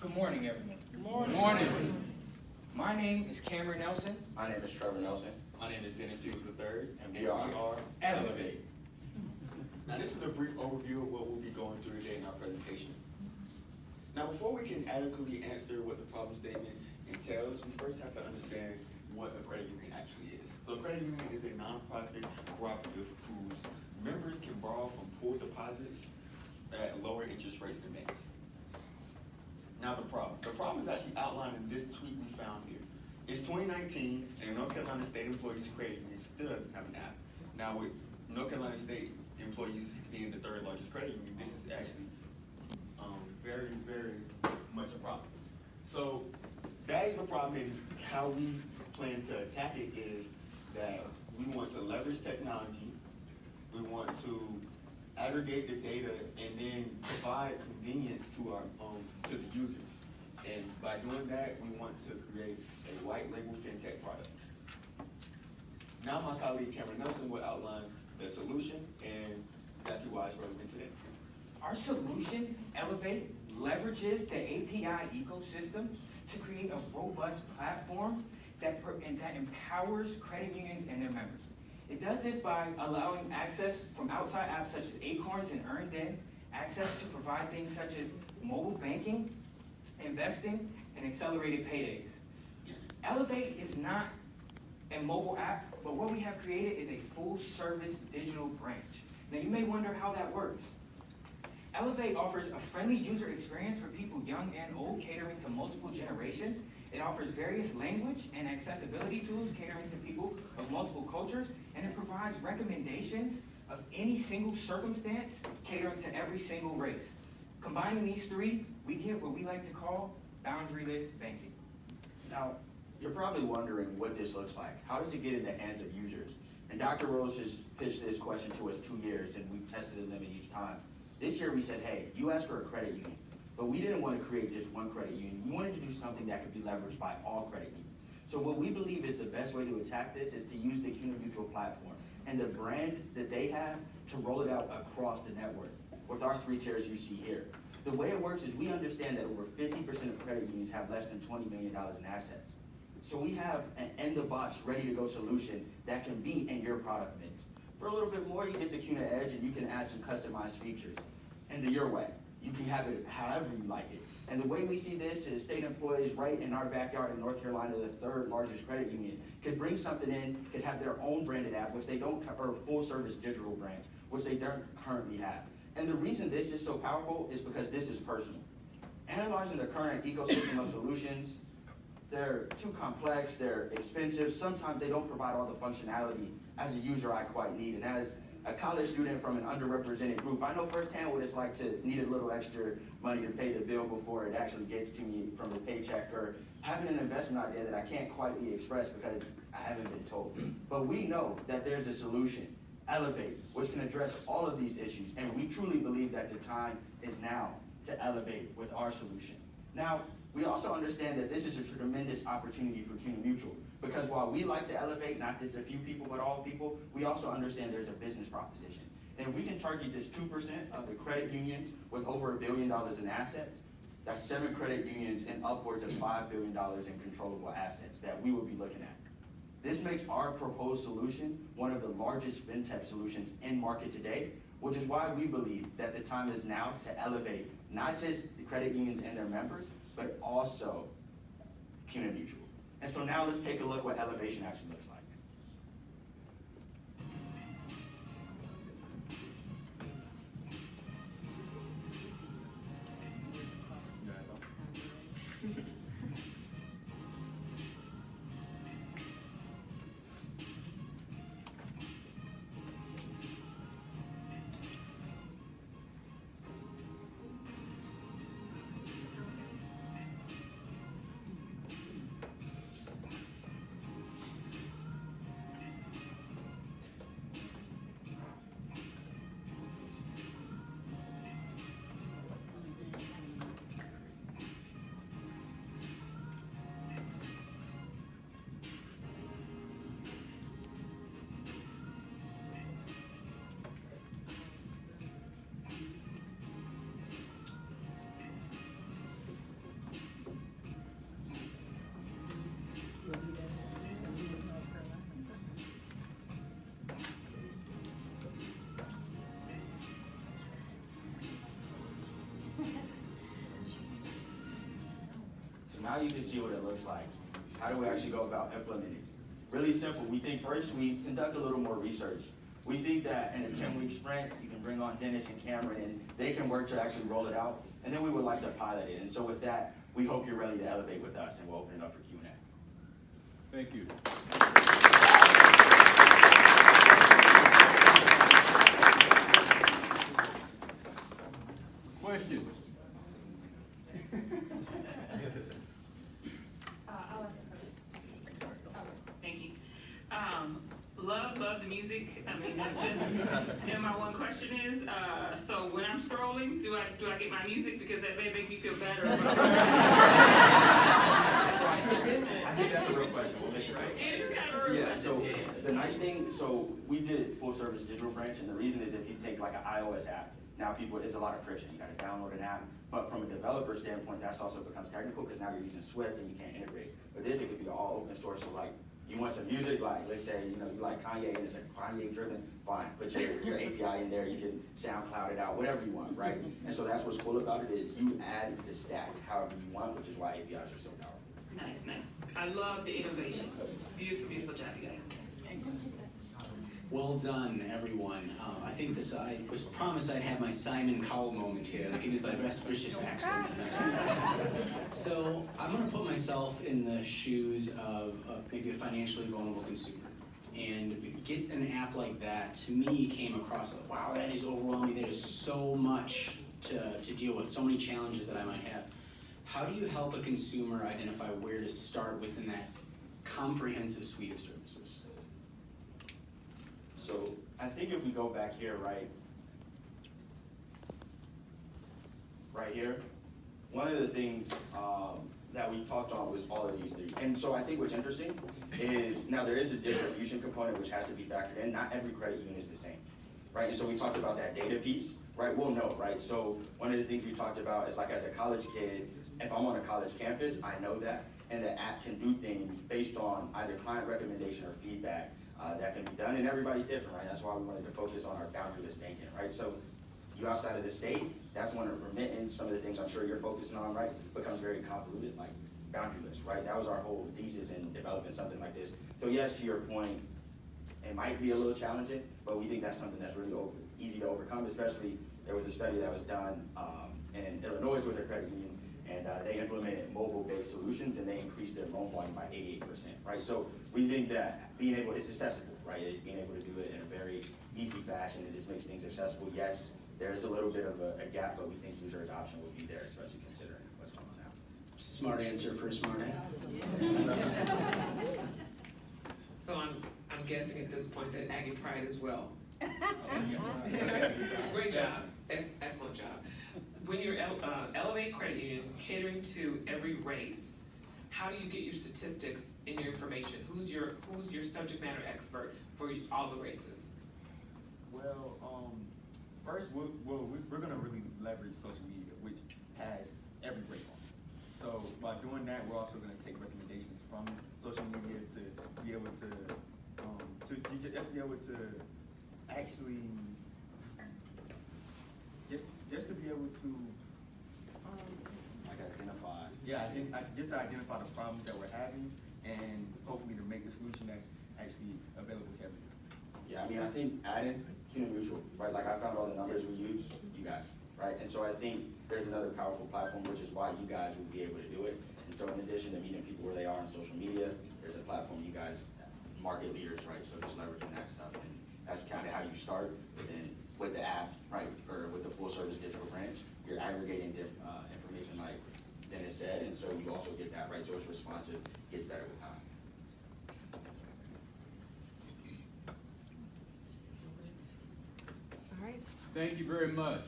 Good morning, everyone. Good morning. Morning. My name is Cameron Nelson. My name is Trevor Nelson. My name is Dennis Hughes III, And we are Elevate. Now, this is a brief overview of what we'll be going through today in our presentation. Now, before we can adequately answer what the problem statement entails, we first have to understand what a credit union actually is. So a credit union is a nonprofit cooperative whose members can borrow from pooled deposits at lower interest rates than banks. Now, the problem is actually outlined in this tweet we found here. It's 2019, and North Carolina State Employees Credit Union still doesn't have an app. Now, with North Carolina State Employees being the third largest credit union, this is actually very, very much a problem. So that is the problem, and how we plan to attack it is that we want to leverage technology, we want to aggregate the data, and then provide convenience to our to the users. And by doing that, we want to create a white label fintech product. Now my colleague Cameron Nelson will outline the solution and exactly why it's relevant today. Our solution, Elevate, leverages the API ecosystem to create a robust platform that empowers credit unions and their members. It does this by allowing access from outside apps such as Acorns and EarnedIn, access to provide things such as mobile banking, investing, and accelerated paydays. Elevate is not a mobile app, but what we have created is a full-service digital branch. Now you may wonder how that works. Elevate offers a friendly user experience for people young and old, catering to multiple generations. It offers various language and accessibility tools catering to people of multiple cultures, and it provides recommendations of any single circumstance catering to every single race. Combining these three, we get what we like to call boundaryless banking. Now, you're probably wondering what this looks like. How does it get in the hands of users? And Dr. Rose has pitched this question to us 2 years, and we've tested the limit each time. This year we said, hey, you asked for a credit union, but we didn't want to create just one credit union. We wanted to do something that could be leveraged by all credit unions. So what we believe is the best way to attack this is to use the Cuna Mutual platform and the brand that they have to roll it out across the network with our 3 tiers you see here. The way it works is we understand that over 50% of credit unions have less than $20 million in assets. So we have an in-the-box, ready-to-go solution that can be in your product mix. For a little bit more, you get the Cuna Edge, and you can add some customized features into your way. You can have it however you like it. And the way we see this is state employees right in our backyard in North Carolina, the third largest credit union, could bring something in, could have their own branded app, which they don't, or full-service digital branch, which they don't currently have. And the reason this is so powerful is because this is personal. Analyzing the current ecosystem of solutions, they're too complex, they're expensive, sometimes they don't provide all the functionality as a user I quite need. And as a college student from an underrepresented group, I know firsthand what it's like to need a little extra money to pay the bill before it actually gets to me from the paycheck, or having an investment idea that I can't quite express because I haven't been told. But we know that there's a solution, Elevate, which can address all of these issues, and we truly believe that the time is now to elevate with our solution. Now, we also understand that this is a tremendous opportunity for Cuna Mutual, because while we like to elevate not just a few people but all people, we also understand there's a business proposition. And if we can target this 2% of the credit unions with over $1 billion in assets, that's 7 credit unions and upwards of $5 billion in controllable assets that we would be looking at. This makes our proposed solution one of the largest fintech solutions in market today, which is why we believe that the time is now to elevate not just the credit unions and their members, but also Cuna Mutual. And so now let's take a look what elevation actually looks like. now you can see what it looks like. How do we actually go about implementing? Really simple. We think first we conduct a little more research. We think that in a 10-week sprint, you can bring on Dennis and Cameron and they can work to actually roll it out. And then we would like to pilot it. And so with that, we hope you're ready to elevate with us and we'll open it up for Q&A. Thank you. Questions? Thank you. Love the music. I mean, that's just, and my one question is, so when I'm scrolling, do I get my music? Because that may make me feel better about I think that's a real question. We'll make it right. it. Is kind of a real Yeah, question, so yeah. the nice thing, so we did full service digital branch, and the reason is if you take like an iOS app, now people, it's a lot of friction. You gotta download an app, but from a developer standpoint, that's also becomes technical because now you're using Swift and you can't integrate. But this, it could be all open source, so like, you want some music, like let's say, you know, you like Kanye and it's like Kanye driven, fine, put your API in there, you can SoundCloud it out, whatever you want, right? And so that's what's cool about it is you add the stacks however you want, which is why APIs are so powerful. Nice, nice. I love the innovation. Beautiful, beautiful job, you guys. Well done, everyone. I think I was promised I'd have my Simon Cowell moment here. I can use my best British accent. So I'm going to put myself in the shoes of maybe a financially vulnerable consumer. And get an app like that, to me, came across, wow, that is overwhelming. There is so much to deal with, so many challenges that I might have. How do you help a consumer identify where to start within that comprehensive suite of services? So I think if we go back here, right here, one of the things that we talked on was all of these three. And so I think what's interesting is, now there is a distribution component which has to be factored in. Not every credit union is the same, right? And so we talked about that data piece, right? We'll know, right? So one of the things we talked about is like as a college kid, if I'm on a college campus, I know that, and the app can do things based on either client recommendation or feedback that can be done, and everybody's different, right? That's why we wanted to focus on our boundaryless banking, right? So you outside of the state, that's when remittance, some of the things I'm sure you're focusing on, right, becomes very convoluted, like boundaryless, right? That was our whole thesis in developing something like this. So yes, to your point, it might be a little challenging, but we think that's something that's really easy to overcome, especially there was a study that was done in Illinois with a credit union, and they implemented mobile-based solutions, and they increased their loan volume by 88%, right? So we think that being able, it's accessible, right? Being able to do it in a very easy fashion, it just makes things accessible. Yes, there's a little bit of a gap, but we think user adoption will be there, especially considering what's going on now. Smart answer for a smart app. So I'm guessing at this point that Aggie Pride as well. Great job, excellent job. When you're Elevate Credit Union catering to every race, how do you get your statistics and your information? Who's your subject matter expert for all the races? Well, first we're going to really leverage social media, which has every race on it. So by doing that, we're also going to take recommendations from social media to be able to just be able to actually just to be able to Identify. just to identify the problems that we're having and hopefully to make a solution that's actually available to everyone. Yeah, I mean, I think adding human mutual, right? Like I found all the numbers we use, you guys, right? And so I think there's another powerful platform, which is why you guys will be able to do it. And so in addition to meeting people where they are on social media, there's a platform you guys, market leaders, right? So just leveraging that stuff. And that's kind of how you start. But then with the app, right, or with the full service digital branch, you're aggregating information like Dennis said, and so you also get that, right? So it's responsive, gets better with time. Thank you very much.